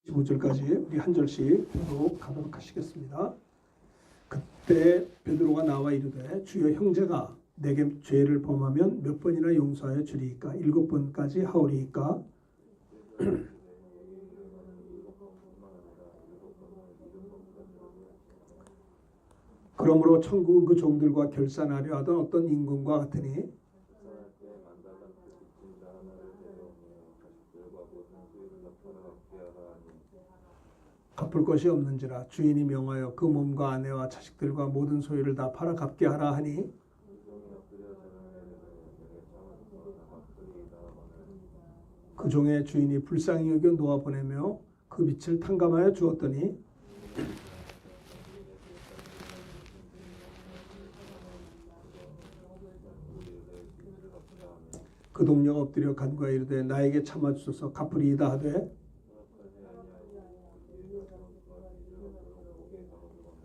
15절까지 우리 한 절씩 가도록 하시겠습니다. 그때 베드로가 나와 이르되 주여 형제가 내게 죄를 범하면 몇 번이나 용서하여 주리이까? 7번까지 하오리이까? 그러므로 천국은 그 종들과 결산하려 하던 어떤 임금과 같으니 갚을 것이 없는지라 주인이 명하여 그 몸과 아내와 자식들과 모든 소유를 다 팔아 갚게 하라 하니 그 종의 주인이 불쌍히 여겨 놓아 보내며 그 빛을 탕감하여 주었더니 그 동료가 엎드려 간구하여 이르되 나에게 참아주소서 갚으리이다 하되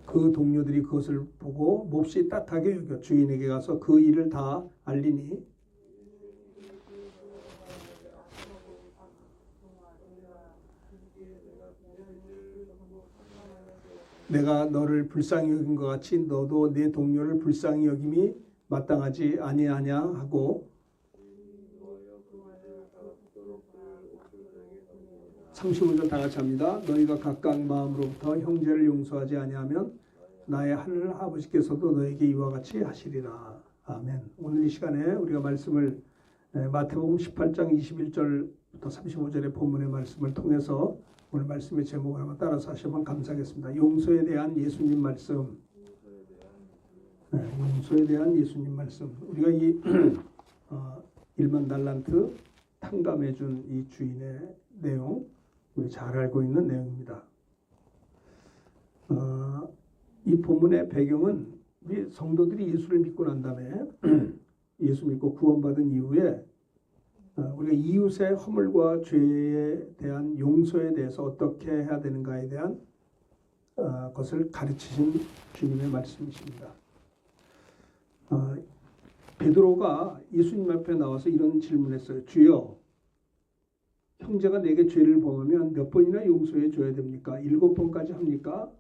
그 동료들이 그것을 보고 몹시 따뜻하게 여겨 주인에게 가서 그 일을 다 알리니 내가 너를 불쌍히 여긴 것 같이 너도 내 동료를 불쌍히 여김이 마땅하지 아니하냐 하고 35절 다 같이 합니다. 너희가 각각 마음으로부터 형제를 용서하지 아니하면 나의 하늘 아버지께서도 너에게 이와 같이 하시리라. 아멘. 오늘 이 시간에 우리가 말씀을 마태복음 18장 21절부터 35절의 본문의 말씀을 통해서 오늘 말씀의 제목을 한번 따라서 하시면 감사하겠습니다. 용서에 대한 예수님 말씀. 용서에 대한 예수님 말씀. 우리가 이 1만 달란트 탕감해 준 이 주인의 내용 우리 잘 알고 있는 내용입니다. 이 본문의 배경은 우리 성도들이 예수를 믿고 난 다음에 예수 믿고 구원받은 이후에 우리가 이웃의 허물과 죄에 대한 용서에 대해서 어떻게 해야 되는가에 대한 것을 가르치신 주님의 말씀이십니다. 베드로가 예수님 앞에 나와서 이런 질문했어요. 주여, 형제가 내게 죄를 범하면 몇 번이나 용서해 줘야 됩니까? 7번까지 합니까?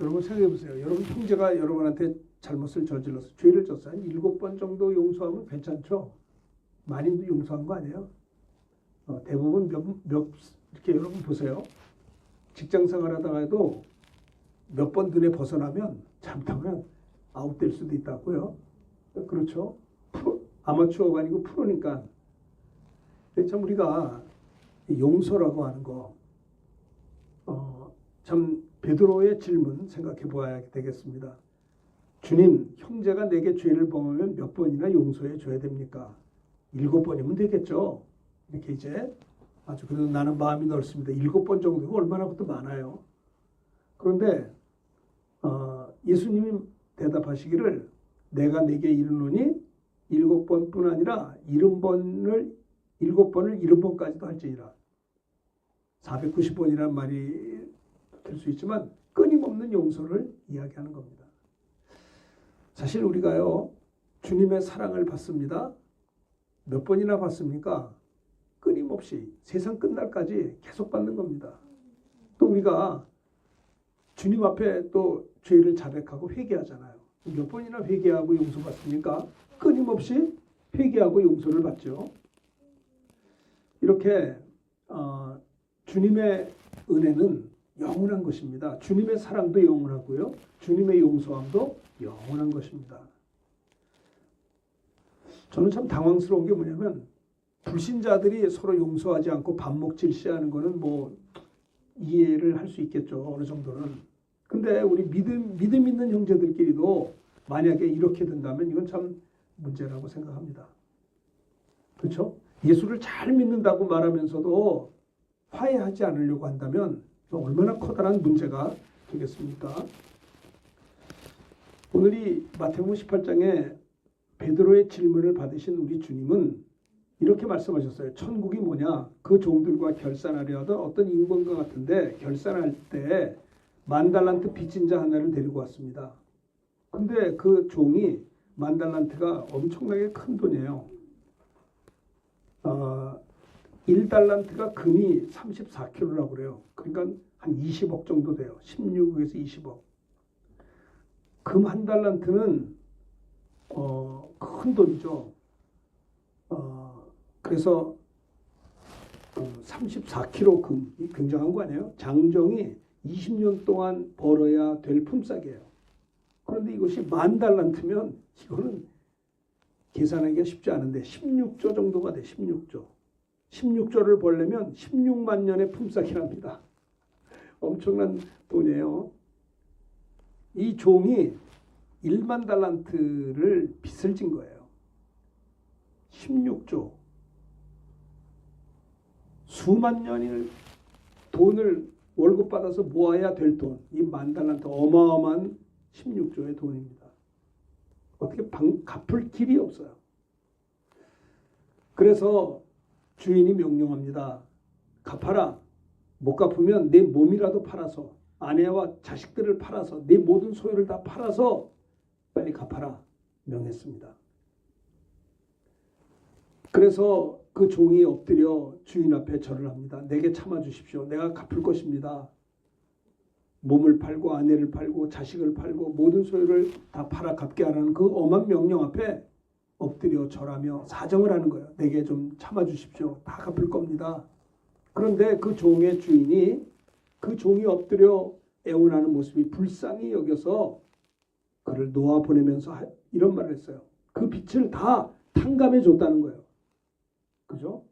여러분 생각해 보세요. 여러분 형제가 여러분한테 잘못을 저질렀어요. 죄를 졌어요. 한 7번 정도 용서하면 괜찮죠? 많이 용서한 거 아니에요? 대부분 이렇게 여러분 보세요. 직장 생활하다가도 몇 번 눈에 벗어나면 잘못하면 아웃될 수도 있다고요. 그렇죠? 아마추어가 아니고 프로니까. 참 우리가 용서라고 하는 거, 참 베드로의 질문 생각해 보아야 되겠습니다. 주님, 형제가 내게 죄를 범하면 몇 번이나 용서해 줘야 됩니까? 7번이면 되겠죠. 이렇게 이제 아주 그래도 나는 마음이 넓습니다. 7번 정도가 얼마나 것도 많아요. 그런데 예수님이 대답하시기를 내가 내게 이르노니 7번뿐 아니라 7번을 7번까지도 할지니라. 490번이라는 말이 될 수 있지만 끊임없는 용서를 이야기하는 겁니다. 사실 우리가요 주님의 사랑을 받습니다. 몇 번이나 받습니까? 끊임없이 세상 끝날까지 계속 받는 겁니다. 또 우리가 주님 앞에 또 죄를 자백하고 회개하잖아요. 몇 번이나 회개하고 용서받습니까? 끊임없이 회개하고 용서를 받죠. 이렇게 주님의 은혜는 영원한 것입니다. 주님의 사랑도 영원하고요. 주님의 용서함도 영원한 것입니다. 저는 참 당황스러운 게 뭐냐면 불신자들이 서로 용서하지 않고 반목 질시하는 거는 뭐 이해를 할 수 있겠죠. 어느 정도는. 근데 우리 믿음 있는 형제들끼리도 만약에 이렇게 된다면 이건 참 문제라고 생각합니다. 그렇죠? 예수를 잘 믿는다고 말하면서도 화해하지 않으려고 한다면 얼마나 커다란 문제가 되겠습니까? 오늘 이 마태복음 18장에 베드로의 질문을 받으신 우리 주님은 이렇게 말씀하셨어요. 천국이 뭐냐? 그 종들과 결산하려 하던 어떤 임금과 같은데 결산할 때 10,000달란트 빚진 자 하나를 데리고 왔습니다. 근데 그 종이 10,000달란트가 엄청나게 큰 돈이에요. 1달란트가 금이 34kg라고 그래요. 그러니까 한 20억 정도 돼요. 16억에서 20억. 금 한 달란트는 큰 돈이죠. 그래서 34kg 금이 굉장한 거 아니에요? 장정이 20년 동안 벌어야 될 품삯이에요. 그런데 이것이 10,000달란트면 이거는 계산하기가 쉽지 않은데 16조 정도가 돼. 16조. 16조를 벌려면 16만 년의 품삯이랍니다. 엄청난 돈이에요. 이 종이 10,000달란트를 빚을 진 거예요. 16조. 수만 년을 돈을 월급 받아서 모아야 될 돈. 이 10,000달란트 어마어마한 16조의 돈입니다. 어떻게 갚을 길이 없어요. 그래서 주인이 명령합니다. 갚아라. 못 갚으면 내 몸이라도 팔아서 아내와 자식들을 팔아서 내 모든 소유를 다 팔아서 빨리 갚아라 명했습니다. 그래서 그 종이 엎드려 주인 앞에 절을 합니다. 내게 참아주십시오. 내가 갚을 것입니다. 몸을 팔고 아내를 팔고 자식을 팔고 모든 소유를 다 팔아 갚게 하라는 그 엄한 명령 앞에 엎드려 절하며 사정을 하는 거예요. 내게 좀 참아주십시오. 다 갚을 겁니다. 그런데 그 종의 주인이 그 종이 엎드려 애원하는 모습이 불쌍히 여겨서 그를 놓아 보내면서 이런 말을 했어요. 그 빚을 다 탕감해 줬다는 거예요. 그죠?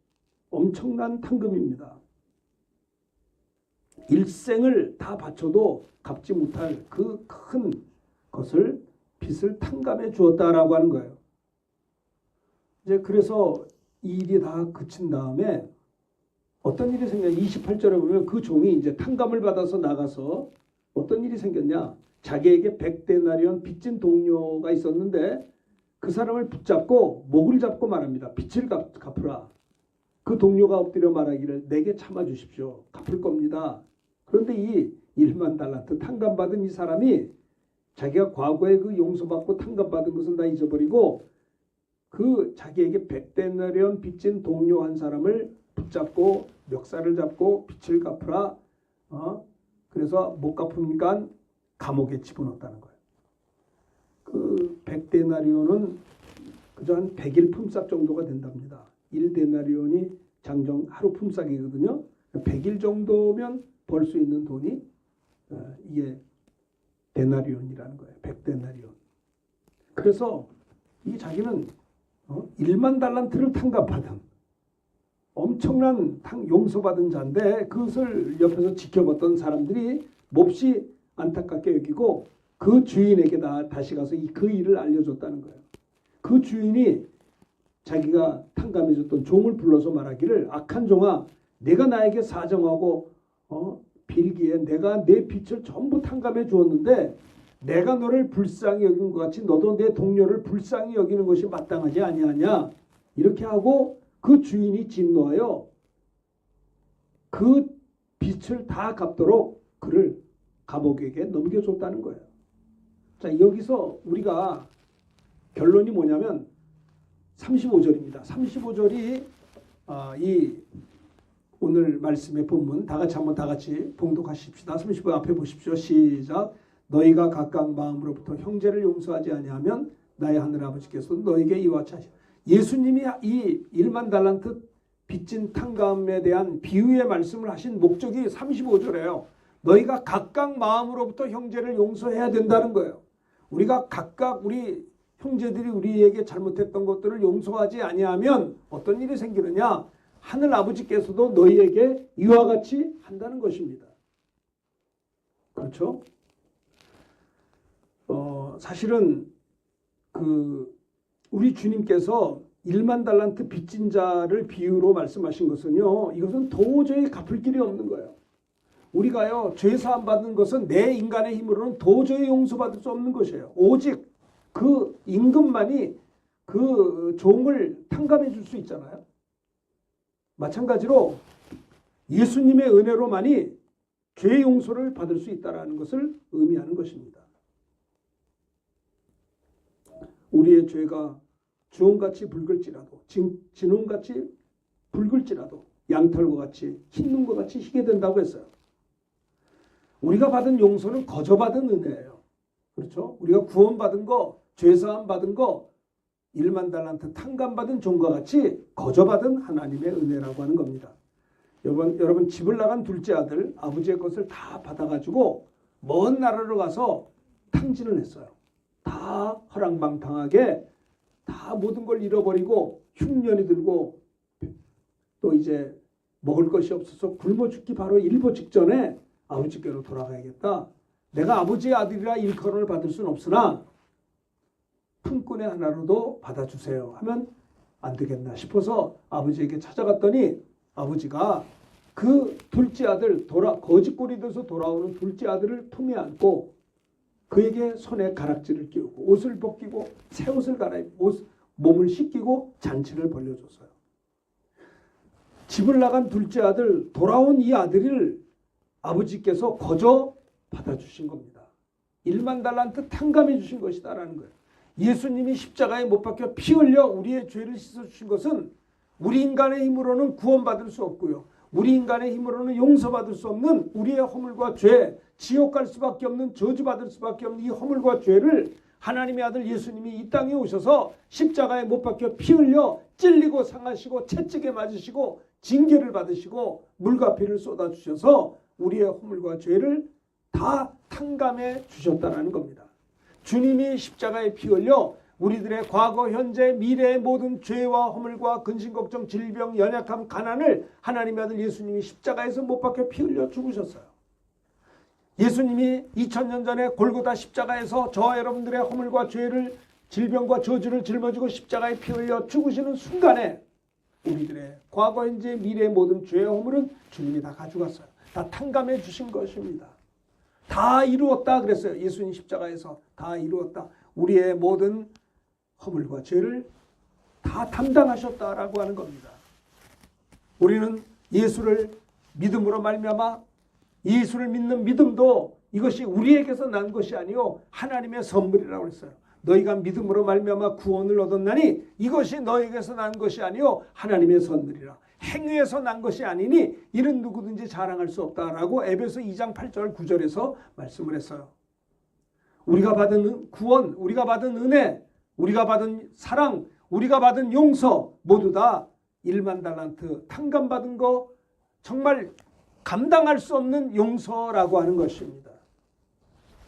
엄청난 탕금입니다. 일생을 다 바쳐도 갚지 못할 그 큰 것을 빚을 탕감해 주었다라고 하는 거예요. 이제 그래서 이 일이 다 그친 다음에 어떤 일이 생겼냐? 28절에 보면 그 종이 이제 탕감을 받아서 나가서 어떤 일이 생겼냐? 자기에게 100데나리온 빚진 동료가 있었는데 그 사람을 붙잡고 목을 잡고 말합니다. 빚을 갚으라. 그 동료가 엎드려 말하기를 내게 참아주십시오. 갚을 겁니다. 그런데 이 10,000달란트 탕감받은 이 사람이 자기가 과거에 그 용서받고 탕감받은 것은 다 잊어버리고 그 자기에게 100데나리온 빚진 동료 한 사람을 붙잡고 멱살을 잡고 빚을 갚으라. 그래서 못 갚으니까 감옥에 집어넣었다는 거예요. 그 100데나리온은 그저 한 100일 품삯 정도가 된답니다. 1데나리온이 장정 하루 품삯이거든요. 100일 정도면 벌 수 있는 돈이 이게 데나리온이라는 거예요. 100데나리온. 그래서 이 자기는 10,000달란트를 탕감받은 엄청난 용서받은 자인데 그것을 옆에서 지켜봤던 사람들이 몹시 안타깝게 여기고 그 주인에게 다시 가서 그 일을 알려줬다는 거예요. 그 주인이 자기가 탕감해줬던 종을 불러서 말하기를 악한 종아 내가 나에게 사정하고 빌기에 내가 내 빚을 전부 탕감해 주었는데 내가 너를 불쌍히 여긴 것 같이 너도 내 동료를 불쌍히 여기는 것이 마땅하지 아니하냐 이렇게 하고 그 주인이 진노하여 그 빚을 다 갚도록 그를 감옥에게 넘겨줬다는 거예요. 자, 여기서 우리가 결론이 뭐냐면 35절입니다. 35절이 이 오늘 말씀의 본문 다 같이 봉독하십시다. 35절 앞에 보십시오. 시작. 너희가 각각 마음으로부터 형제를 용서하지 아니하면 나의 하늘 아버지께서 너희에게 이와 같이 하시오. 예수님이 이 10,000달란트 빚진 탕감에 대한 비유의 말씀을 하신 목적이 35절이에요. 너희가 각각 마음으로부터 형제를 용서해야 된다는 거예요. 우리가 각각 우리 형제들이 우리에게 잘못했던 것들을 용서하지 아니하면 어떤 일이 생기느냐? 하늘 아버지께서도 너희에게 이와 같이 한다는 것입니다. 그렇죠? 사실은 우리 주님께서 10,000달란트 빚진 자를 비유로 말씀하신 것은요. 이것은 도저히 갚을 길이 없는 거예요. 우리가요. 죄 사함 받는 것은 내 인간의 힘으로는 도저히 용서받을 수 없는 것이에요. 오직 그 임금만이 그 종을 탕감해 줄 수 있잖아요. 마찬가지로 예수님의 은혜로만이 죄 용서를 받을 수 있다는 것을 의미하는 것입니다. 우리의 죄가 주홍같이 붉을지라도 진홍같이 붉을지라도 양털과 같이 흰 눈과 같이 희게 된다고 했어요. 우리가 받은 용서는 거저받은 은혜예요. 그렇죠? 우리가 구원받은 거, 죄사함 받은 거, 1만 달란트 탕감받은 종과 같이 거저받은 하나님의 은혜라고 하는 겁니다. 여러분 집을 나간 둘째 아들 아버지의 것을 다 받아가지고 먼 나라로 가서 탕진을 했어요. 다 허랑방탕하게 다 모든 걸 잃어버리고 흉년이 들고 또 이제 먹을 것이 없어서 굶어 죽기 바로 일보 직전에 아버지께로 돌아가야겠다. 내가 아버지의 아들이라 일컬음을 받을 수는 없으나 품꾼의 하나로도 받아주세요 하면 안 되겠나 싶어서 아버지에게 찾아갔더니 아버지가 그 둘째 아들 거짓골이 돼서 돌아오는 둘째 아들을 품에 안고 그에게 손에 가락지를 끼우고 옷을 벗기고 새 옷을 갈아입고 몸을 씻기고 잔치를 벌려줬어요. 집을 나간 둘째 아들 돌아온 이 아들을 아버지께서 거저 받아주신 겁니다. 1만 달란트 탕감해 주신 것이다라는 거예요. 예수님이 십자가에 못 박혀 피 흘려 우리의 죄를 씻어주신 것은 우리 인간의 힘으로는 구원받을 수 없고요. 우리 인간의 힘으로는 용서받을 수 없는 우리의 허물과 죄, 지옥 갈 수밖에 없는 저주받을 수밖에 없는 이 허물과 죄를 하나님의 아들 예수님이 이 땅에 오셔서 십자가에 못 박혀 피 흘려 찔리고 상하시고 채찍에 맞으시고 징계를 받으시고 물과 피를 쏟아주셔서 우리의 허물과 죄를 다 탕감해 주셨다는 겁니다. 주님이 십자가에 피 흘려 우리들의 과거, 현재, 미래의 모든 죄와 허물과 근심걱정, 질병, 연약함, 가난을 하나님의 아들 예수님이 십자가에서 못 박혀 피 흘려 죽으셨어요. 예수님이 2000년 전에 골고다 십자가에서 저와 여러분들의 허물과 죄를 질병과 저주를 짊어지고 십자가에 피 흘려 죽으시는 순간에 우리들의 과거, 현재, 미래의 모든 죄와 허물은 주님이 다 가져갔어요. 다 탕감해 주신 것입니다. 다 이루었다 그랬어요. 예수님 십자가에서 다 이루었다. 우리의 모든 허물과 죄를 다 담당하셨다라고 하는 겁니다. 우리는 예수를 믿음으로 말미암아 예수를 믿는 믿음도 이것이 우리에게서 난 것이 아니요 하나님의 선물이라고 했어요. 너희가 믿음으로 말미암아 구원을 얻었나니 이것이 너희에게서 난 것이 아니요 하나님의 선물이라. 행위에서 난 것이 아니니 이는 누구든지 자랑할 수 없다라고 에베소 2장 8절 9절에서 말씀을 했어요. 우리가 받은 구원, 우리가 받은 은혜, 우리가 받은 사랑, 우리가 받은 용서 모두 다 1만 달란트 탕감받은 거 정말 감당할 수 없는 용서라고 하는 것입니다.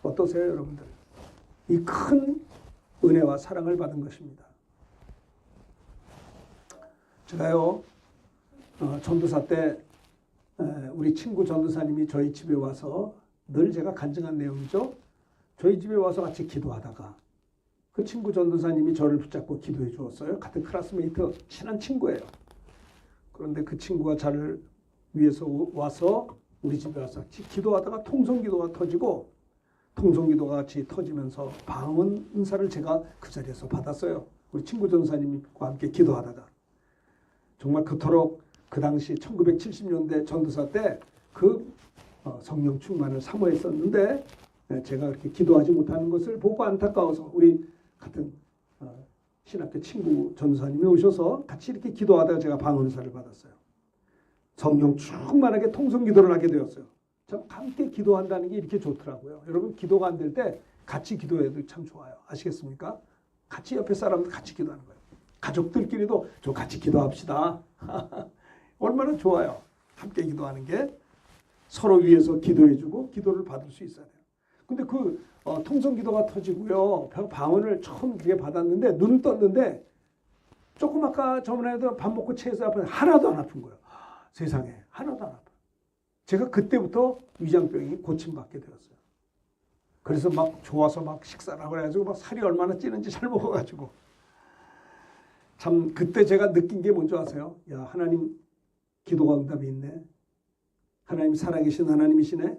어떠세요 여러분들? 이 큰 은혜와 사랑을 받은 것입니다. 제가요 전도사 때 우리 친구 전도사님이 저희 집에 와서 늘 제가 간증한 내용이죠. 저희 집에 와서 같이 기도하다가 그 친구 전도사님이 저를 붙잡고 기도해 주었어요. 같은 클래스메이트 친한 친구예요. 그런데 그 친구가 저를 위해서 와서 우리 집에 와서 기도하다가 통성기도가 터지고 통성기도가 같이 터지면서 방언 은사를 제가 그 자리에서 받았어요. 우리 친구 전도사님과 함께 기도하다가 정말 그토록 그 당시 1970년대 전도사 때 그 성령 충만을 사모했었는데 제가 그렇게 기도하지 못하는 것을 보고 안타까워서 우리 같은 신학교 친구 전도사님이 오셔서 같이 이렇게 기도하다가 제가 방언사를 받았어요. 성령 충만하게 통성기도를 하게 되었어요. 참 함께 기도한다는 게 이렇게 좋더라고요. 여러분 기도가 안 될 때 같이 기도해도 참 좋아요. 아시겠습니까? 같이 옆에 사람들 같이 기도하는 거예요. 가족들끼리도 좀 같이 기도합시다. 얼마나 좋아요. 함께 기도하는 게 서로 위해서 기도해주고 기도를 받을 수 있어야 돼요. 근데 그 통성기도가 터지고요. 방언을 처음 그게 받았는데 눈을 떴는데 조금 아까 저번에도 밥 먹고 체해서 아픈 하나도 안 아픈 거예요. 세상에 하나도 안 아파요. 제가 그때부터 위장병이 고침받게 되었어요. 그래서 막 좋아서 막 식사를 하고 해가지고 막 살이 얼마나 찌는지 잘 먹어가지고 참 그때 제가 느낀 게 뭔지 아세요? 야 하나님 기도가 응답이 있네. 하나님 살아계신 하나님이시네.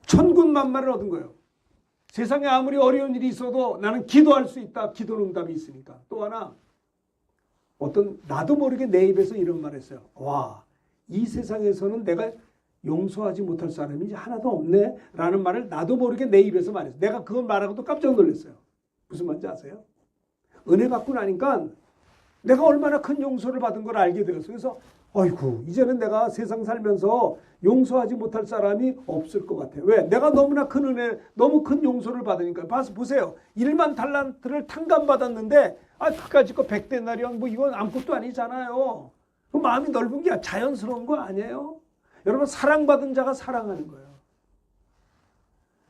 천군만마를 얻은 거예요. 세상에 아무리 어려운 일이 있어도 나는 기도할 수 있다. 기도 응답이 있으니까. 또 하나 나도 모르게 내 입에서 이런 말을 했어요. 와, 이 세상에서는 내가 용서하지 못할 사람이 이제 하나도 없네 라는 말을 나도 모르게 내 입에서 말했어요. 내가 그걸 말하고도 깜짝 놀랐어요. 무슨 말인지 아세요? 은혜 받고 나니까 내가 얼마나 큰 용서를 받은 걸 알게 되었어요. 그래서 어이구, 이제는 내가 세상 살면서 용서하지 못할 사람이 없을 것 같아요. 왜? 내가 너무나 큰 은혜, 너무 큰 용서를 받으니까. 보세요. 1만 달란트를 탕감받았는데 그까짓 거 100데나리온 뭐 이건 아무것도 아니잖아요. 그 마음이 넓은 게 자연스러운 거 아니에요? 여러분, 사랑받은 자가 사랑하는 거예요.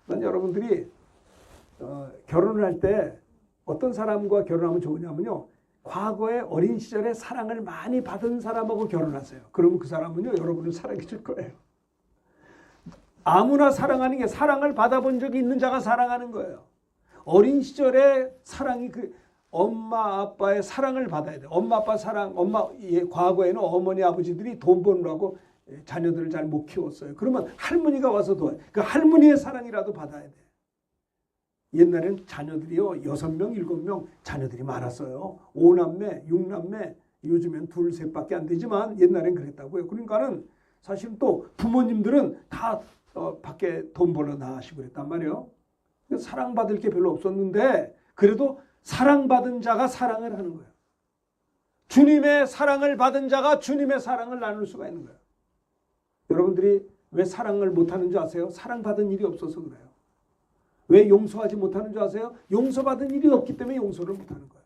난 여러분들이 결혼을 할 때 어떤 사람과 결혼하면 좋으냐면요, 과거에 어린 시절에 사랑을 많이 받은 사람하고 결혼하세요. 그러면 그 사람은요, 여러분을 사랑해 줄 거예요. 아무나 사랑하는 게, 사랑을 받아본 적이 있는 자가 사랑하는 거예요. 어린 시절에 사랑이 엄마 아빠의 사랑을 받아야 돼요. 엄마 아빠 사랑, 과거에는 어머니 아버지들이 돈 버느라고 자녀들을 잘 못 키웠어요. 그러면 할머니가 와서 도와요. 그 할머니의 사랑이라도 받아야 돼요. 옛날엔 자녀들이요, 6명, 7명 자녀들이 많았어요. 5남매, 6남매, 요즘엔 2, 3밖에 안 되지만 옛날엔 그랬다고요. 그러니까는 사실 또 부모님들은 다 밖에 돈 벌러 나가시고 그랬단 말이에요. 사랑받을 게 별로 없었는데 그래도 사랑받은 자가 사랑을 하는 거예요. 주님의 사랑을 받은 자가 주님의 사랑을 나눌 수가 있는 거예요. 여러분들이 왜 사랑을 못하는 줄 아세요? 사랑받은 일이 없어서 그래요. 왜 용서하지 못하는 줄 아세요? 용서받은 일이 없기 때문에 용서를 못하는 거예요.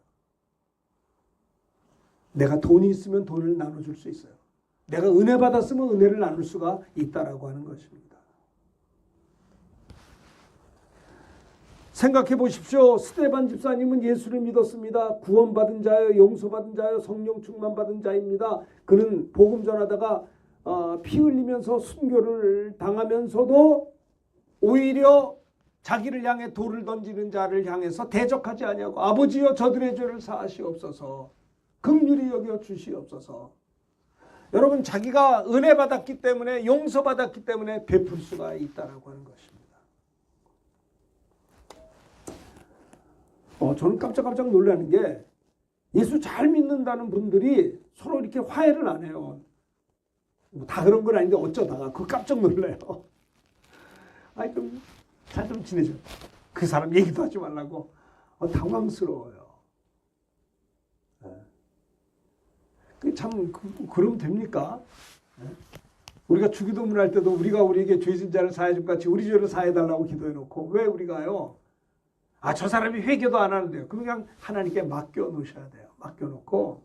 내가 돈이 있으면 돈을 나눠줄 수 있어요. 내가 은혜 받았으면 은혜를 나눌 수가 있다라고 하는 것입니다. 생각해 보십시오. 스데반 집사님은 예수를 믿었습니다. 구원받은 자요, 용서받은 자요, 성령 충만받은 자입니다. 그는 복음 전하다가 피 흘리면서 순교를 당하면서도 오히려 자기를 향해 돌을 던지는 자를 향해서 대적하지 아니하고 아버지여 저들의 죄를 사하시옵소서, 긍휼히 여겨 주시옵소서. 여러분, 자기가 은혜 받았기 때문에, 용서받았기 때문에 베풀 수가 있다라고 하는 것입니다. 저는 깜짝깜짝 놀라는 게 예수 잘 믿는다는 분들이 서로 이렇게 화해를 안 해요. 다 그런 건 아닌데 어쩌다가 깜짝 놀라요. 아이, 잘 좀 지내줘. 그 사람 얘기도 하지 말라고. 당황스러워요. 참, 그러면 됩니까? 우리가 주기도문 할 때도 우리가 우리에게 죄진 자를 사해 줄 같이 우리 죄를 사해달라고 기도해놓고 왜 우리가요? 저 사람이 회개도 안 하는데요. 그냥 하나님께 맡겨놓으셔야 돼요. 맡겨놓고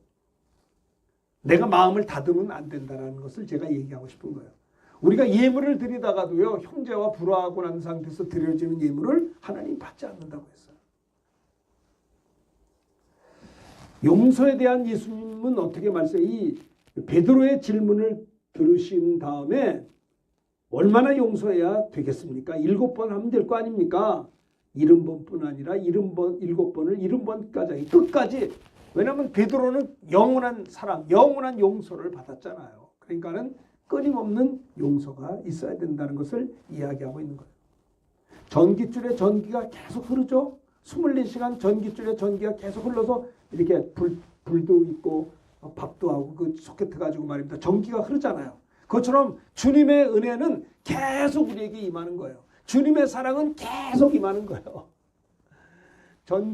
내가 마음을 닫으면 안 된다는 것을 제가 얘기하고 싶은 거예요. 우리가 예물을 드리다가도요, 형제와 불화하고 난 상태에서 드려지는 예물을 하나님 받지 않는다고 했어요. 용서에 대한 예수님은 어떻게 말씀해요? 이 베드로의 질문을 들으신 다음에 얼마나 용서해야 되겠습니까? 7번 하면 될 거 아닙니까? 70번뿐 아니라 7번을 70번까지 끝까지. 왜냐하면 베드로는 영원한 사랑, 영원한 용서를 받았잖아요. 그러니까는 끊임없는 용서가 있어야 된다는 것을 이야기하고 있는 거예요. 전깃줄에 전기가 계속 흐르죠. 24시간 전깃줄에 전기가 계속 흘러서 이렇게 불도 있고 밥도 하고 그 소켓 가지고 말입니다. 전기가 흐르잖아요. 그것처럼 주님의 은혜는 계속 우리에게 임하는 거예요. 주님의 사랑은 계속 임하는 거예요.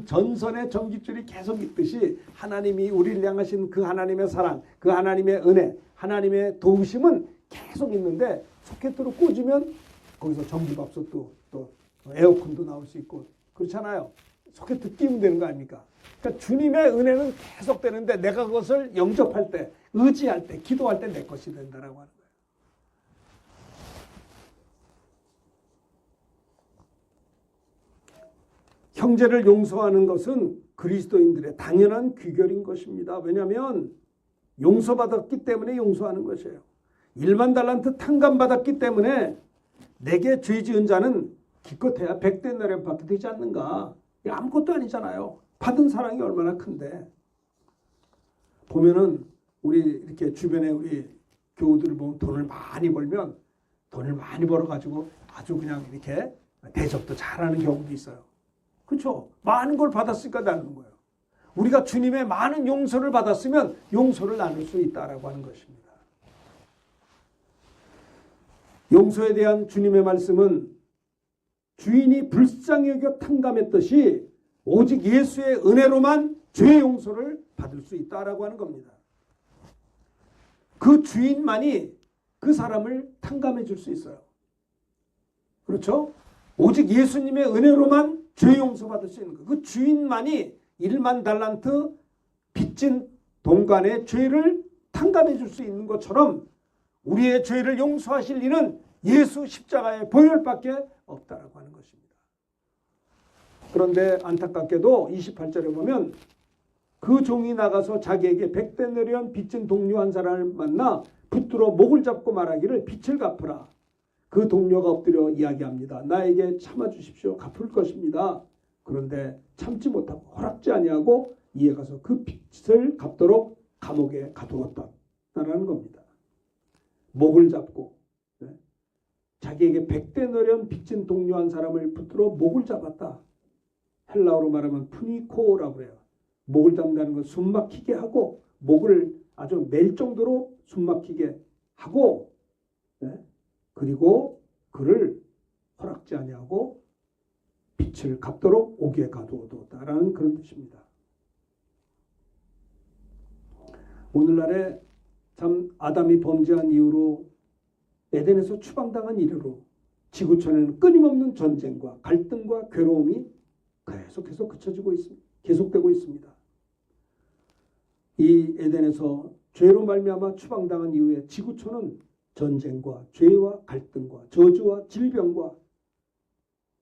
전선의 전깃줄이 계속 있듯이 하나님이 우리를 향하신 그 하나님의 사랑, 그 하나님의 은혜, 하나님의 도우심은 계속 있는데 소켓으로 꽂으면 거기서 전기밥솥도 또 에어컨도 나올 수 있고 그렇잖아요. 소켓 끼면 되는 거 아닙니까? 그러니까 주님의 은혜는 계속 되는데 내가 그것을 영접할 때, 의지할 때, 기도할 때 내 것이 된다라고 하는 거예요. 형제를 용서하는 것은 그리스도인들의 당연한 귀결인 것입니다. 왜냐하면 용서받았기 때문에 용서하는 것이에요. 1만 달란트 탕감받았기 때문에 내게 죄 지은 자는 기껏해야 100데나리온 밖에 되지 않는가. 아무것도 아니잖아요. 받은 사랑이 얼마나 큰데. 보면은 우리 이렇게 주변에 우리 교우들을 보면 돈을 많이 벌면 돈을 많이 벌어가지고 아주 그냥 이렇게 대접도 잘하는 경우도 있어요. 그렇죠? 많은 걸 받았으니까 나누는 거예요. 우리가 주님의 많은 용서를 받았으면 용서를 나눌 수 있다라고 하는 것입니다. 용서에 대한 주님의 말씀은 주인이 불쌍히 여겨 탕감했듯이 오직 예수의 은혜로만 죄 용서를 받을 수 있다라고 하는 겁니다. 그 주인만이 그 사람을 탕감해 줄 수 있어요. 그렇죠? 오직 예수님의 은혜로만 죄 용서받을 수 있는 거예요. 그 주인만이 1만 달란트 빚진 동간의 죄를 탕감해 줄 수 있는 것처럼 우리의 죄를 용서하실 이는 예수 십자가의 보혈밖에 없다라고 하는 것입니다. 그런데 안타깝게도 28절에 보면 그 종이 나가서 자기에게 100데나리온 빚진 동료 한 사람을 만나 붙들어 목을 잡고 말하기를 빚을 갚으라. 그 동료가 엎드려 이야기합니다. 나에게 참아주십시오. 갚을 것입니다. 그런데 참지 못하고 허락지 아니하고 이에 가서 그 빚을 갚도록 감옥에 가두었다라는 겁니다. 목을 잡고 자기에게 100데나리온 빚진 동료 한 사람을 붙들어 목을 잡았다. 헬라어로 말하면 푸니코라고 해요. 목을 잡는다는 건 숨막히게 하고 목을 아주 맬 정도로 숨막히게 하고 그리고 그를 허락지 아니하고 빚을 갚도록 옥에 가두었다라는 그런 뜻입니다. 오늘날에 참 아담이 범죄한 이후로 에덴에서 추방당한 이래로 지구촌에는 끊임없는 전쟁과 갈등과 괴로움이 계속해서 계속되고 있습니다. 이 에덴에서 죄로 말미암아 추방당한 이후에 지구촌은 전쟁과 죄와 갈등과 저주와 질병과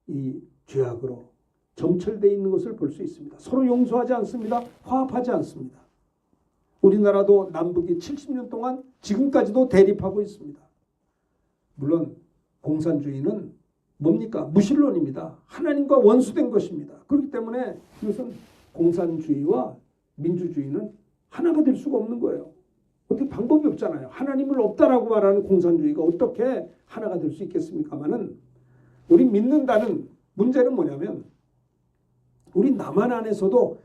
이 죄악으로 점철되어 있는 것을 볼 수 있습니다. 서로 용서하지 않습니다. 화합하지 않습니다. 우리나라도 남북이 70년 동안 지금까지도 대립하고 있습니다. 물론 공산주의는 뭡니까? 무신론입니다. 하나님과 원수된 것입니다. 그렇기 때문에 이것은 공산주의와 민주주의는 하나가 될 수가 없는 거예요. 어떻게 방법이 없잖아요. 하나님을 없다라고 말하는 공산주의가 어떻게 하나가 될 수 있겠습니까마는 우리 믿는다는 문제는 뭐냐면 우리 남한 안에서도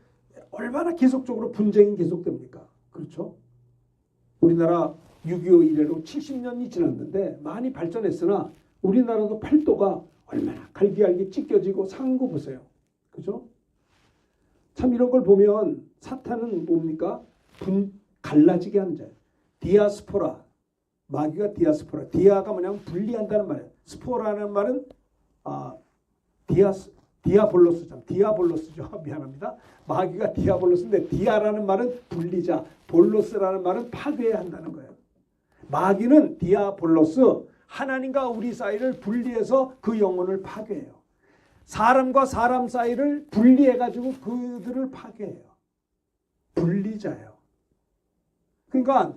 얼마나 계속적으로 분쟁이 계속됩니까? 그렇죠? 우리나라 6.25 이래로 70년이 지났는데 많이 발전했으나 우리나라도 팔도가 얼마나 갈기갈기 찢겨지고 상한 거 보세요. 그죠? 참 이런 걸 보면 사탄은 뭡니까? 갈라지게 하는 자예요. 디아스포라. 마귀가 디아스포라. 디아가 뭐냐면 분리한다는 말이에요. 스포라는 말은 디아볼로스죠. 디아볼로스죠. 미안합니다. 마귀가 디아볼로스인데 디아라는 말은 분리자, 볼로스라는 말은 파괴해야 한다는 거예요. 마귀는 디아볼로스, 하나님과 우리 사이를 분리해서 그 영혼을 파괴해요. 사람과 사람 사이를 분리해가지고 그들을 파괴해요. 분리자예요. 그러니까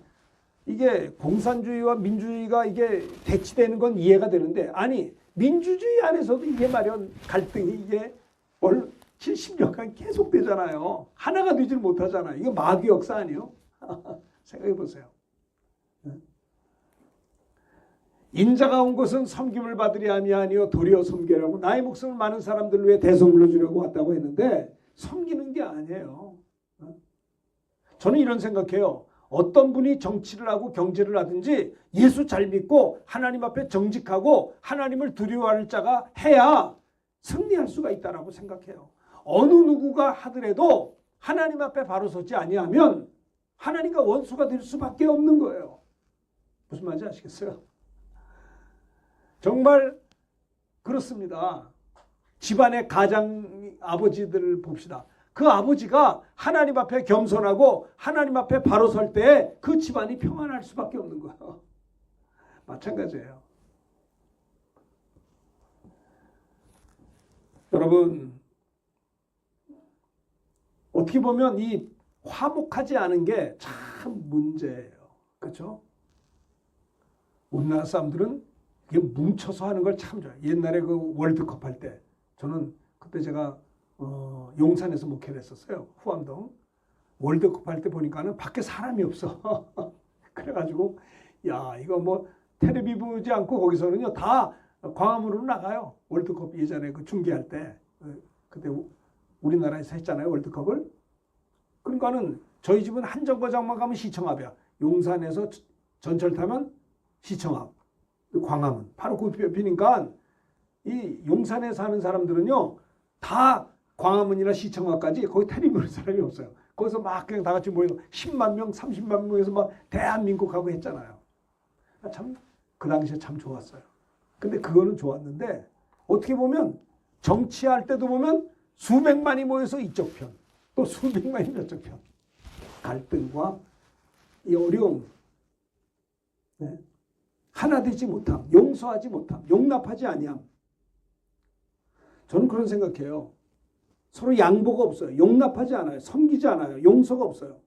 이게 공산주의와 민주주의가 이게 대치되는 건 이해가 되는데 아니 민주주의 안에서도 이게 말이야 갈등이 이게 70년간 계속되잖아요. 하나가 되질 못하잖아요. 이거 마귀 역사 아니에요? 생각해 보세요. 인자가 온 것은 섬김을 받으려 함이 아니요 도리어 섬기라고 나의 목숨을 많은 사람들을 위해 대성물로 주려고 왔다고 했는데 섬기는 게 아니에요. 저는 이런 생각해요. 어떤 분이 정치를 하고 경제를 하든지 예수 잘 믿고 하나님 앞에 정직하고 하나님을 두려워할 자가 해야 승리할 수가 있다고 생각해요. 어느 누구가 하더라도 하나님 앞에 바로 서지 아니하면 하나님과 원수가 될 수밖에 없는 거예요. 무슨 말인지 아시겠어요? 정말 그렇습니다. 집안의 가장 아버지들을 봅시다. 그 아버지가 하나님 앞에 겸손하고 하나님 앞에 바로 설 때 그 집안이 평안할 수밖에 없는 거예요. 마찬가지예요. 여러분 어떻게 보면 이 화목하지 않은 게 참 문제예요. 그렇죠? 우리나라 사람들은 이게 뭉쳐서 하는 걸 참 좋아해요. 옛날에 그 월드컵 할 때 저는 그때 제가 용산에서 목회를 했었어요. 후암동. 월드컵 할 때 보니까는 밖에 사람이 없어. 그래가지고 야 이거 뭐 텔레비 보지 않고 거기서는요 다 광화문으로 나가요. 월드컵 예전에 그 중계할 때 그때 우리나라에서 했잖아요 월드컵을. 그러니까는 저희 집은 한 정거장만 가면 시청 앞이야. 용산에서 전철 타면 시청 앞. 광화문 바로 그 옆이니까 이 용산에 사는 사람들은요 다 광화문이나 시청각까지 거기 텔레비전 사람이 없어요. 거기서 막 그냥 다 같이 모여서 10만 명, 30만 명에서 막 대한민국하고 했잖아요. 참 그 당시에 참 좋았어요. 근데 그거는 좋았는데 어떻게 보면 정치할 때도 보면 수백만이 모여서 이쪽 편, 또 수백만이 저쪽 편. 갈등과 이 어려움, 네. 하나 되지 못함, 용서하지 못함, 용납하지 아니함. 저는 그런 생각해요. 서로 양보가 없어요. 용납하지 않아요. 섬기지 않아요. 용서가 없어요.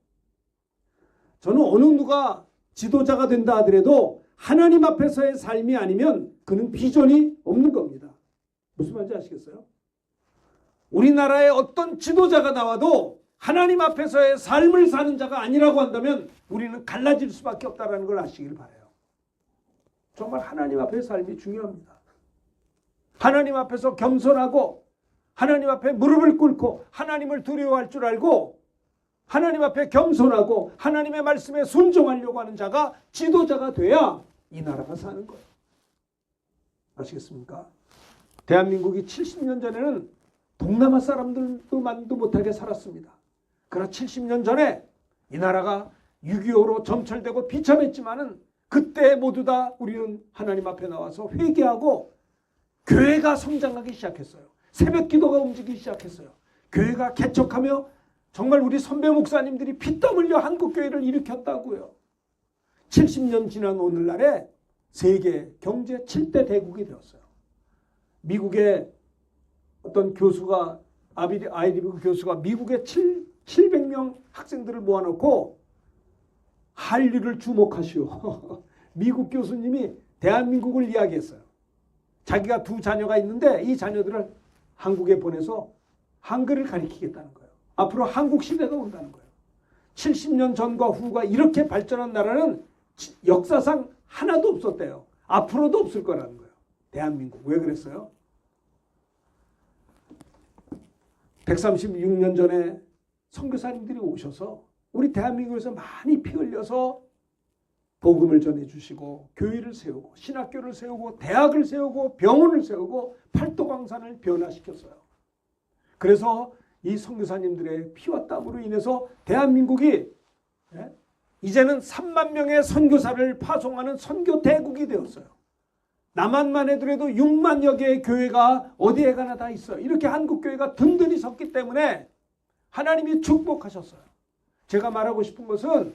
저는 어느 누가 지도자가 된다 하더라도 하나님 앞에서의 삶이 아니면 그는 비전이 없는 겁니다. 무슨 말인지 아시겠어요? 우리나라에 어떤 지도자가 나와도 하나님 앞에서의 삶을 사는 자가 아니라고 한다면 우리는 갈라질 수밖에 없다는 걸 아시길 바라요. 정말 하나님 앞에의 삶이 중요합니다. 하나님 앞에서 겸손하고 하나님 앞에 무릎을 꿇고 하나님을 두려워할 줄 알고 하나님 앞에 겸손하고 하나님의 말씀에 순종하려고 하는 자가 지도자가 돼야 이 나라가 사는 거예요. 아시겠습니까? 대한민국이 70년 전에는 동남아 사람들도 만도 못하게 살았습니다. 그러나 70년 전에 이 나라가 6.25로 점철되고 비참했지만은 그때 모두 다 우리는 하나님 앞에 나와서 회개하고 교회가 성장하기 시작했어요. 새벽 기도가 움직이기 시작했어요. 교회가 개척하며 정말 우리 선배 목사님들이 피땀 흘려 한국교회를 일으켰다고요. 70년 지난 오늘날에 세계 경제 7대 대국이 되었어요. 미국의 어떤 교수가 아이리브 교수가 미국의 700명 학생들을 모아놓고 한류를 주목하시오. 미국 교수님이 대한민국을 이야기했어요. 자기가 두 자녀가 있는데 이 자녀들을 한국에 보내서 한글을 가르치겠다는 거예요. 앞으로 한국 시대가 온다는 거예요. 70년 전과 후가 이렇게 발전한 나라는 역사상 하나도 없었대요. 앞으로도 없을 거라는 거예요. 대한민국. 왜 그랬어요? 136년 전에 선교사님들이 오셔서 우리 대한민국에서 많이 피 흘려서 복음을 전해주시고 교회를 세우고 신학교를 세우고 대학을 세우고 병원을 세우고 팔도강산을 변화시켰어요. 그래서 이 선교사님들의 피와 땀으로 인해서 대한민국이 이제는 3만 명의 선교사를 파송하는 선교 대국이 되었어요. 남한만 해도 6만여 개의 교회가 어디에 가나 다 있어요. 이렇게 한국교회가 든든히 섰기 때문에 하나님이 축복하셨어요. 제가 말하고 싶은 것은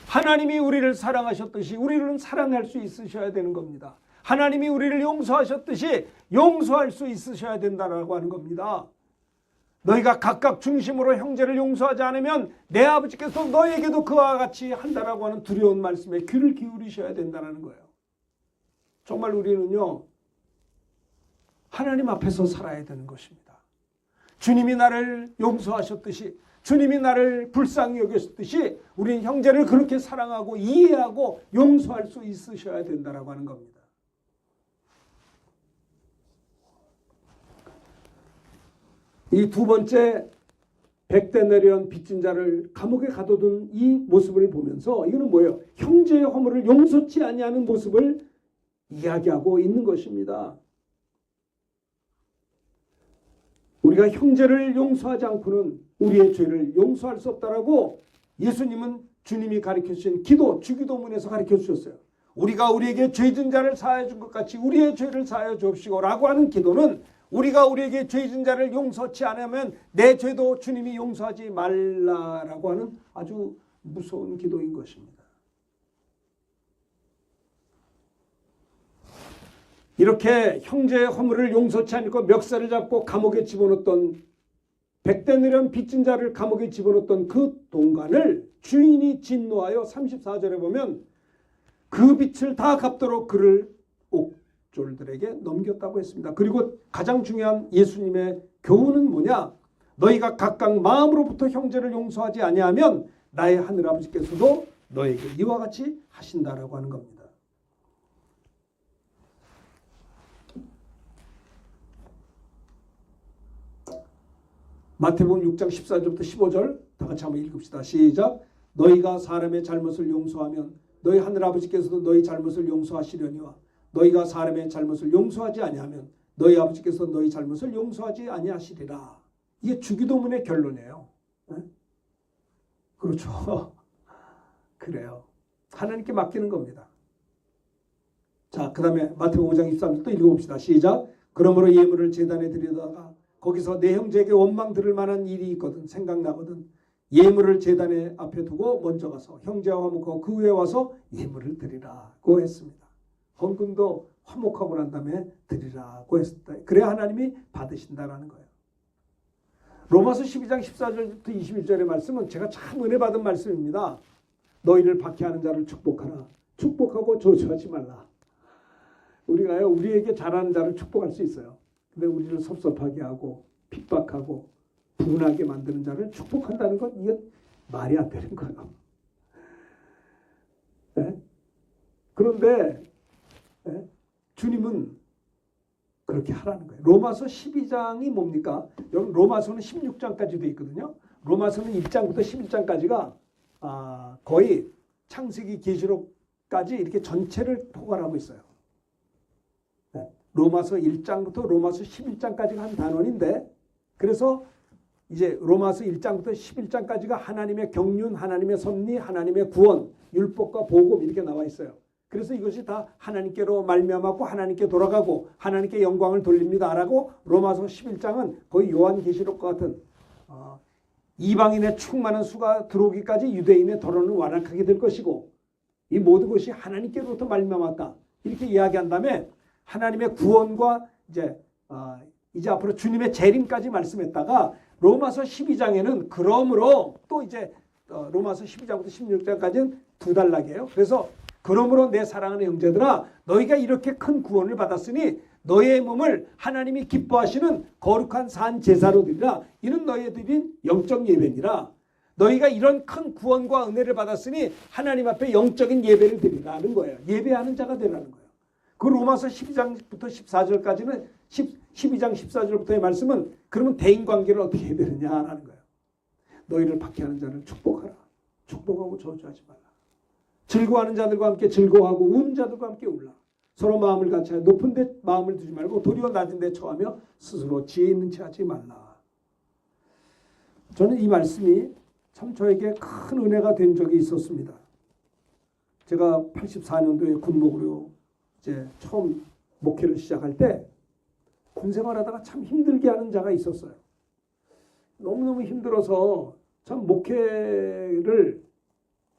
하나님이 우리를 사랑하셨듯이 우리를 사랑할 수 있으셔야 되는 겁니다. 하나님이 우리를 용서하셨듯이 용서할 수 있으셔야 된다라고 하는 겁니다. 너희가 각각 중심으로 형제를 용서하지 않으면 내 아버지께서 너에게도 그와 같이 한다라고 하는 두려운 말씀에 귀를 기울이셔야 된다는 거예요. 정말 우리는요, 하나님 앞에서 살아야 되는 것입니다. 주님이 나를 용서하셨듯이 주님이 나를 불쌍히 여겼듯이 우리는 형제를 그렇게 사랑하고 이해하고 용서할 수 있으셔야 된다라고 하는 겁니다. 이 두 번째 백대 내려온 빚진 자를 감옥에 가둬둔 이 모습을 보면서 이거는 뭐예요? 형제의 허물을 용서치 아니하는 모습을 이야기하고 있는 것입니다. 우리가 형제를 용서하지 않고는 우리의 죄를 용서할 수 없다라고 예수님은 주님이 가르쳐주신 기도, 주기도문에서 가르쳐주셨어요. 우리가 우리에게 죄진 자를 사하여 준 것 같이 우리의 죄를 사하여 주옵시고 라고 하는 기도는 우리가 우리에게 죄진 자를 용서치 않으면 내 죄도 주님이 용서하지 말라라고 하는 아주 무서운 기도인 것입니다. 이렇게 형제의 허물을 용서치 않고 멱살을 잡고 감옥에 집어넣었던 백대느련 빚진 자를 감옥에 집어넣었던 그 동간을 주인이 진노하여 34절에 보면 그 빚을 다 갚도록 그를 옥졸들에게 넘겼다고 했습니다. 그리고 가장 중요한 예수님의 교훈은 뭐냐? 너희가 각각 마음으로부터 형제를 용서하지 아니하면 나의 하늘아버지께서도 너에게 이와 같이 하신다라고 하는 겁니다. 마태복음 6장 14절부터 15절 다 같이 한번 읽읍시다. 시작. 너희가 사람의 잘못을 용서하면 너희 하늘아버지께서도 너희 잘못을 용서하시려니와 너희가 사람의 잘못을 용서하지 아니하면 너희 아버지께서 너희 잘못을 용서하지 아니하시리라. 이게 주기도문의 결론이에요. 네? 그렇죠. 그래요. 하나님께 맡기는 겁니다. 자, 그 다음에 마태복음 5장 23절도 읽어봅시다. 시작. 그러므로 예물을 제단에 드리다가 거기서 내 형제에게 원망 들을 만한 일이 있거든 생각나거든 예물을 제단에 앞에 두고 먼저 가서 형제와 화목하고 그 후에 와서 예물을 드리라고 했습니다. 헌금도 화목하고 난 다음에 드리라고 했습니다. 그래야 하나님이 받으신다라는 거예요. 로마서 12장 14절부터 21절의 말씀은 제가 참 은혜 받은 말씀입니다. 너희를 박해하는 자를 축복하라. 축복하고 저주하지 말라. 우리가요, 우리에게 잘하는 자를 축복할 수 있어요. 근데 우리를 섭섭하게 하고 핍박하고 분하게 만드는 자를 축복한다는 건 이게 말이 안 되는 거예요. 네? 그런데 네? 주님은 그렇게 하라는 거예요. 로마서 12장이 뭡니까? 여러분 로마서는 16장까지 되어 있거든요. 로마서는 1장부터 11장까지가 거의 창세기 계시록까지 이렇게 전체를 포괄하고 있어요. 네. 로마서 1장부터 로마서 11장까지가 한 단원인데 그래서 이제 로마서 1장부터 11장까지가 하나님의 경륜, 하나님의 섭리, 하나님의 구원, 율법과 복음 이렇게 나와 있어요. 그래서 이것이 다 하나님께로 말미암았고 하나님께 돌아가고 하나님께 영광을 돌립니다라고 로마서 11장은 거의 요한계시록과 같은 이방인의 충만한 수가 들어오기까지 유대인의 덜어는 완악하게 될 것이고 이 모든 것이 하나님께로부터 말미암았다 이렇게 이야기한 다음에 하나님의 구원과 이제 앞으로 주님의 재림까지 말씀했다가 로마서 12장에는 그러므로 또 이제 로마서 12장부터 16장까지는 두 단락이에요. 그래서 그러므로 내 사랑하는 형제들아 너희가 이렇게 큰 구원을 받았으니 너희의 몸을 하나님이 기뻐하시는 거룩한 산 제사로 드리라. 이는 너희의 드린 영적 예배니라. 너희가 이런 큰 구원과 은혜를 받았으니 하나님 앞에 영적인 예배를 드리라는 거예요. 예배하는 자가 되라는 거예요. 그 로마서 12장부터 14절까지는 12장 14절부터의 말씀은 그러면 대인관계를 어떻게 해야 되느냐라는 거예요. 너희를 박해하는 자를 축복하라. 축복하고 저주하지 말라. 즐거워하는 자들과 함께 즐거워하고 우는 자들과 함께 울라. 서로 마음을 같이 하여 높은 데 마음을 두지 말고 도리어 낮은 데 처하며 스스로 지혜 있는 체 하지 말라. 저는 이 말씀이 참 저에게 큰 은혜가 된 적이 있었습니다. 제가 84년도에 군목으로 이제 처음 목회를 시작할 때 군생활하다가 참 힘들게 하는 자가 있었어요. 너무너무 힘들어서 참 목회를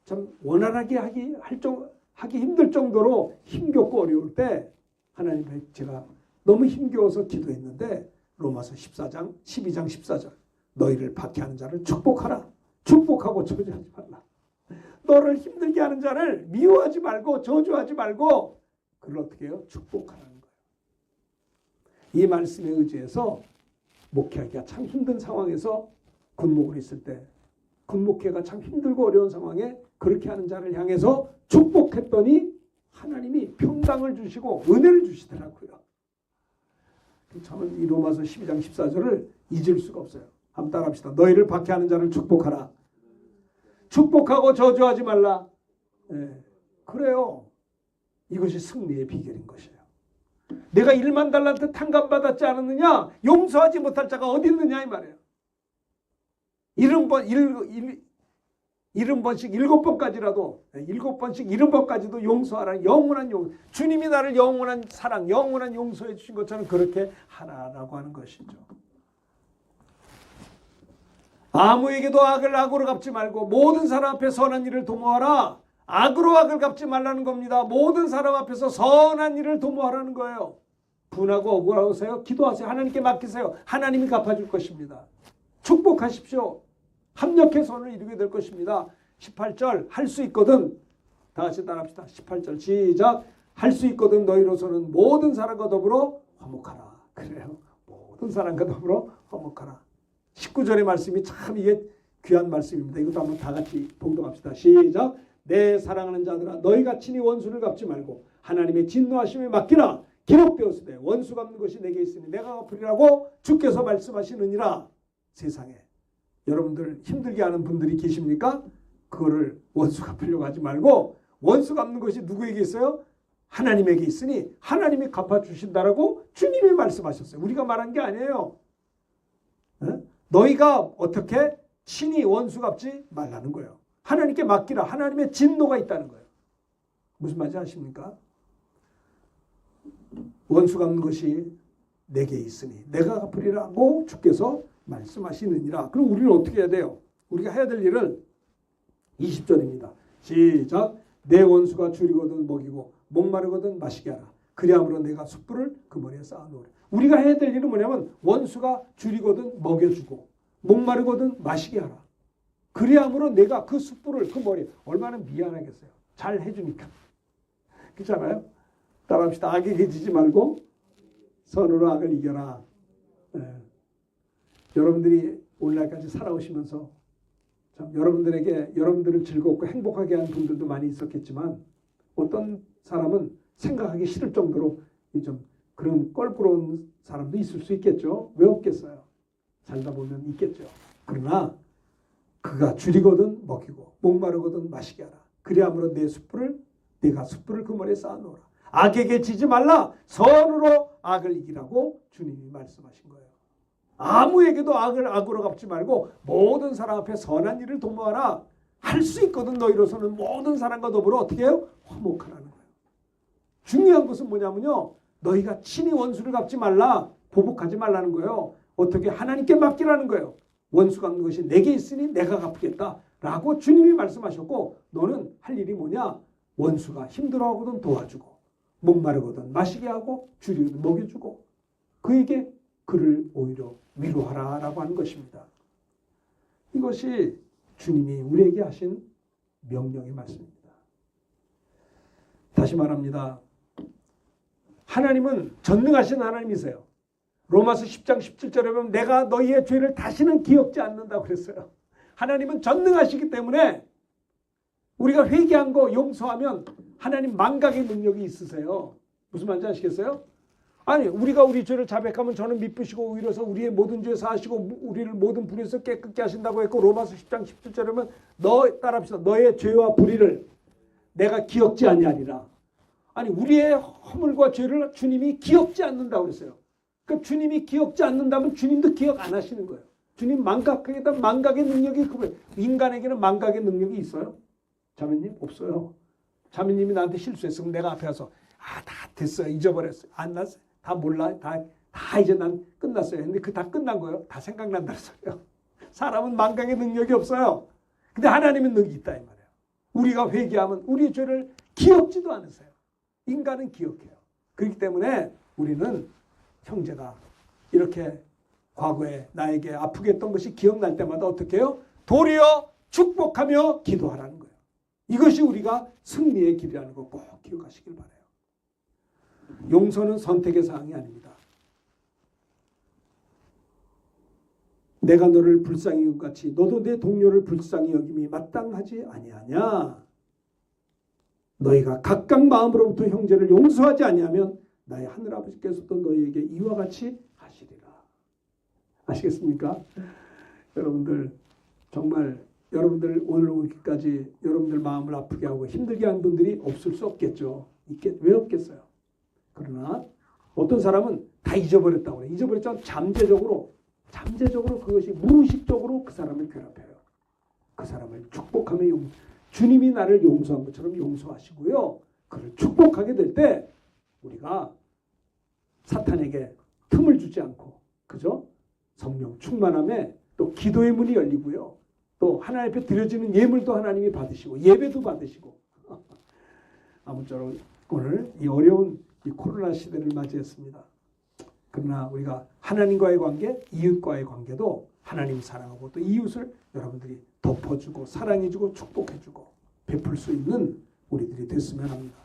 참 원활하게 하기 힘들 정도로 힘겹고 어려울 때 하나님께 제가 너무 힘겨워서 기도했는데 로마서 12장 14절 너희를 박해하는 자를 축복하라. 축복하고 저주하지 말라. 너를 힘들게 하는 자를 미워하지 말고 저주하지 말고 그걸 어떻게 해요? 축복하라는 거예요. 이 말씀에 의지해서 목회하기가 참 힘든 상황에서 군목을 있을 때 군목회가 참 힘들고 어려운 상황에 그렇게 하는 자를 향해서 축복했더니 하나님이 평강을 주시고 은혜를 주시더라고요. 저는 이 로마서 12장 14절을 잊을 수가 없어요. 한번 따라합시다. 너희를 박해하는 자를 축복하라. 축복하고 저주하지 말라. 네, 그래요. 이것이 승리의 비결인 것이에요. 내가 1만 달란트 탕감받았지 않았느냐? 용서하지 못할 자가 어디 있느냐 이 말이에요. 70번씩 7번까지라도 7번씩 70번까지도 용서하라는 영원한 용서. 주님이 나를 영원한 사랑, 영원한 용서해 주신 것처럼 그렇게 하라라고 하는 것이죠. 아무에게도 악을 악으로 갚지 말고 모든 사람 앞에 선한 일을 도모하라. 악으로 악을 갚지 말라는 겁니다. 모든 사람 앞에서 선한 일을 도모하라는 거예요. 분하고 억울하세요? 기도하세요. 하나님께 맡기세요. 하나님이 갚아줄 것입니다. 축복하십시오. 합력해 선을 이루게 될 것입니다. 18절 할 수 있거든. 다 같이 따라합시다. 18절 시작. 할 수 있거든 너희로서는 모든 사람과 더불어 화목하라. 그래요. 모든 사람과 더불어 화목하라. 19절의 말씀이 참 이게 귀한 말씀입니다. 이것도 한번 다 같이 봉독합시다. 시작. 내 사랑하는 자들아 너희가 친히 원수를 갚지 말고 하나님의 진노하심에 맡기라. 기록되었으되 원수 갚는 것이 내게 있으니 내가 갚으리라고 주께서 말씀하시느니라. 세상에 여러분들 힘들게 하는 분들이 계십니까? 그거를 원수 갚으려고 하지 말고 원수 갚는 것이 누구에게 있어요? 하나님에게 있으니 하나님이 갚아주신다라고 주님이 말씀하셨어요. 우리가 말한 게 아니에요. 에? 너희가 어떻게 친히 원수 갚지 말라는 거예요. 하나님께 맡기라. 하나님의 진노가 있다는 거예요. 무슨 말인지 아십니까? 원수 갚는 것이 내게 있으니 내가 갚으리라고 주께서 말씀하시느니라. 그럼 우리는 어떻게 해야 돼요? 우리가 해야 될 일을 20절입니다. 시작. 내 원수가 줄이거든 먹이고 목마르거든 마시게 하라. 그리함으로 내가 숯불을 그 머리에 쌓아놓으라. 우리가 해야 될 일은 뭐냐면 원수가 줄이거든 먹여주고 목마르거든 마시게 하라. 그리함으로 내가 그 숯불을 그 머리에, 얼마나 미안하겠어요. 잘 해주니까. 그렇잖아요. 따라합시다. 악에게 지지 말고 선으로 악을 이겨라. 여러분들이 오늘날까지 살아오시면서 참 여러분들을 즐겁고 행복하게 한 분들도 많이 있었겠지만 어떤 사람은 생각하기 싫을 정도로 좀 그런 껄끄러운 사람도 있을 수 있겠죠. 왜 없겠어요? 살다 보면 있겠죠. 그러나 그가 줄이거든 먹이고 목마르거든 마시게 하라. 그리함으로 내가 숯불을 그 머리에 쌓아놓으라. 악에게 지지 말라. 선으로 악을 이기라고 주님이 말씀하신 거예요. 아무에게도 악을 악으로 갚지 말고 모든 사람 앞에 선한 일을 도모하라. 할 수 있거든. 너희로서는 모든 사람과 더불어 어떻게 해요? 화목하라는 거예요. 중요한 것은 뭐냐면요. 너희가 친히 원수를 갚지 말라. 보복하지 말라는 거예요. 어떻게? 하나님께 맡기라는 거예요. 원수 갚는 것이 내게 있으니 내가 갚겠다 라고 주님이 말씀하셨고, 너는 할 일이 뭐냐? 원수가 힘들어하거든 도와주고 목마르거든 마시게 하고 줄이거든 먹여주고 그에게 그를 오히려 위로하라 라고 하는 것입니다. 이것이 주님이 우리에게 하신 명령의 말씀입니다. 다시 말합니다. 하나님은 전능하신 하나님이세요. 로마서 10장 17절에 보면 내가 너희의 죄를 다시는 기억지 않는다고 그랬어요. 하나님은 전능하시기 때문에 우리가 회개한 거 용서하면 하나님 망각의 능력이 있으세요. 무슨 말인지 아시겠어요? 아니, 우리가 우리 죄를 자백하면 저는 미쁘시고 의로서 우리의 모든 죄 사하시고 우리를 모든 불에서 깨끗게 하신다고 했고, 로마서 10장 17절에 보면 따라합시다. 너의 죄와 불의를 내가 기억지 아니하리라. 아니, 우리의 허물과 죄를 주님이 기억지 않는다고 그랬어요. 그러니까 주님이 기억지 않는다면 주님도 기억 안 하시는 거예요. 주님 망각하겠다. 망각의 능력이 인간에게는 망각의 능력이 있어요? 자매님? 없어요. 자매님이 나한테 실수했으면 내가 앞에 가서 다 됐어요. 잊어버렸어요. 안 났어요. 다 몰라. 다 이제 난 끝났어요. 근데 그 다 끝난 거예요. 다 생각난다는 소리예요. 사람은 망각의 능력이 없어요. 근데 하나님은 능력이 있다 이 말이에요. 우리가 회개하면 우리 죄를 기억지도 않으세요. 인간은 기억해요. 그렇기 때문에 우리는 형제가 이렇게 과거에 나에게 아프게 했던 것이 기억날 때마다 어떻게 해요? 도리어 축복하며 기도하라는 거예요. 이것이 우리가 승리의 길이라는 거 꼭 기억하시길 바라요. 용서는 선택의 사항이 아닙니다. 내가 너를 불쌍히 여긴 것 같이 너도 내 동료를 불쌍히 여김이 마땅하지 아니하냐. 너희가 각각 마음으로부터 형제를 용서하지 아니하면 나의 하늘아버지께서도 너희에게 이와 같이 하시리라. 아시겠습니까? 여러분들 정말 여러분들 오늘 오기까지 여러분들 마음을 아프게 하고 힘들게 한 분들이 없을 수 없겠죠. 왜 없겠어요? 그러나 어떤 사람은 다 잊어버렸다고 해요. 잊어버렸지만 잠재적으로 그것이 무의식적으로 그 사람을 괴롭혀요. 그 사람을 축복하며 주님이 나를 용서한 것처럼 용서하시고요. 그를 축복하게 될 때 우리가 사탄에게 틈을 주지 않고, 그죠? 성령 충만함에 또 기도의 문이 열리고요. 또 하나님 앞에 드려지는 예물도 하나님이 받으시고 예배도 받으시고. 아무쪼록 오늘 이 어려운 이 코로나 시대를 맞이했습니다. 그러나 우리가 하나님과의 관계, 이웃과의 관계도 하나님 사랑하고 또 이웃을 여러분들이 덮어주고 사랑해주고 축복해주고 베풀 수 있는 우리들이 됐으면 합니다.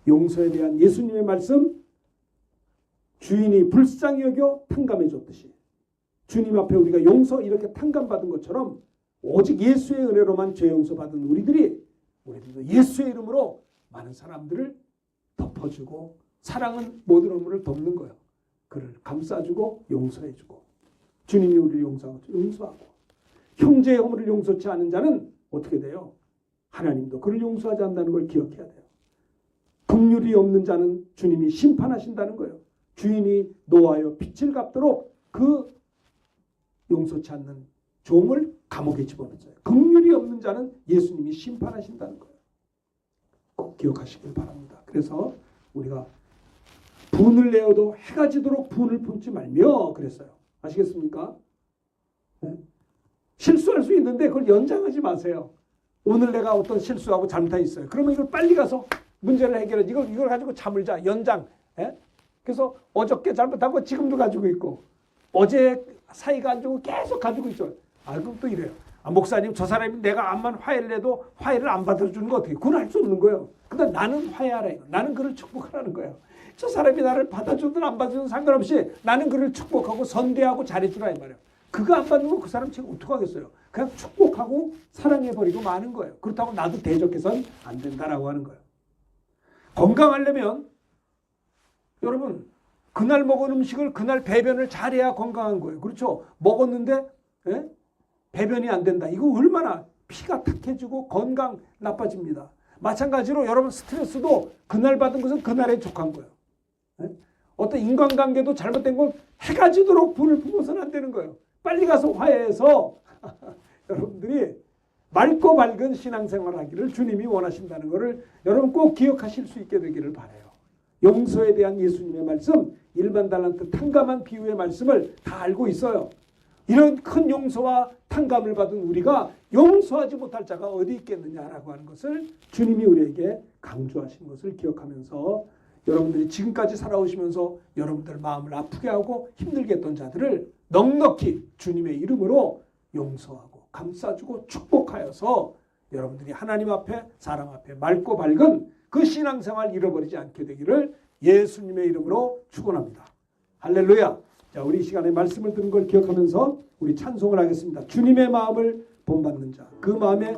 용서에 대한 예수님의 말씀, 주인이 불쌍히 여겨 탕감해 줬듯이 주님 앞에 우리가 용서 이렇게 탕감받은 것처럼 오직 예수의 은혜로만 죄 용서받은 우리들도 예수의 이름으로 많은 사람들을 덮어주고 사랑은 모든 허물을 덮는 거예요. 그를 감싸주고 용서해주고 주님이 우리를 용서하고 형제의 허물을 용서치 않은 자는 어떻게 돼요? 하나님도 그를 용서하지 않는다는 걸 기억해야 돼요. 긍휼이 없는 자는 주님이 심판하신다는 거예요. 주인이 노하여 빚을 갚도록 그 용서치 않는 종을 감옥에 집어넣어요. 긍휼이 없는 자는 예수님이 심판하신다는 거예요. 꼭 기억하시길 바랍니다. 그래서 우리가 분을 내어도 해가 지도록 분을 품지 말며 그랬어요. 아시겠습니까? 네? 실수할 수 있는데 그걸 연장하지 마세요. 오늘 내가 어떤 실수하고 잘못한 있어요. 그러면 이걸 빨리 가서 문제를 해결해. 이걸 가지고 잠을 자. 연장. 예? 그래서 어저께 잘못한 거 지금도 가지고 있고 어제 사이가 안 좋고 계속 가지고 있죠. 그럼 또 이래요. 목사님 저 사람이 내가 암만 화해를 해도 화해를 안 받아주는 거 어떻게? 그건 할 수 없는 거예요. 근데 나는 화해하라. 나는 그를 축복하라는 거예요. 저 사람이 나를 받아주든 안 받아주든 상관없이 나는 그를 축복하고 선대하고 잘해주라 이 말이에요. 그거 안 받는 거 그 사람 지금 어떡하겠어요. 그냥 축복하고 사랑해버리고 마는 거예요. 그렇다고 나도 대적해서는 안 된다라고 하는 거예요. 건강하려면 여러분 그날 먹은 음식을 그날 배변을 잘해야 건강한 거예요. 그렇죠? 먹었는데 배변이 안 된다. 이거 얼마나 피가 탁해지고 건강 나빠집니다. 마찬가지로 여러분 스트레스도 그날 받은 것은 그날에 족한 거예요. 어떤 인간관계도 잘못된 건 해가 지도록 불을 품어서는 안 되는 거예요. 빨리 가서 화해해서 여러분들이 맑고 밝은 신앙생활을 하기를 주님이 원하신다는 것을 여러분 꼭 기억하실 수 있게 되기를 바라요. 용서에 대한 예수님의 말씀, 일반 달란트 탕감한 비유의 말씀을 다 알고 있어요. 이런 큰 용서와 탕감을 받은 우리가 용서하지 못할 자가 어디 있겠느냐라고 하는 것을 주님이 우리에게 강조하신 것을 기억하면서 여러분들이 지금까지 살아오시면서 여러분들 마음을 아프게 하고 힘들게 했던 자들을 넉넉히 주님의 이름으로 용서하고 감싸주고 축복하여서 여러분들이 하나님 앞에 사람 앞에 맑고 밝은 그 신앙생활 잃어버리지 않게 되기를 예수님의 이름으로 축원합니다. 할렐루야. 자, 우리 이 시간에 말씀을 들은 걸 기억하면서 우리 찬송을 하겠습니다. 주님의 마음을 본받는 자, 그 마음에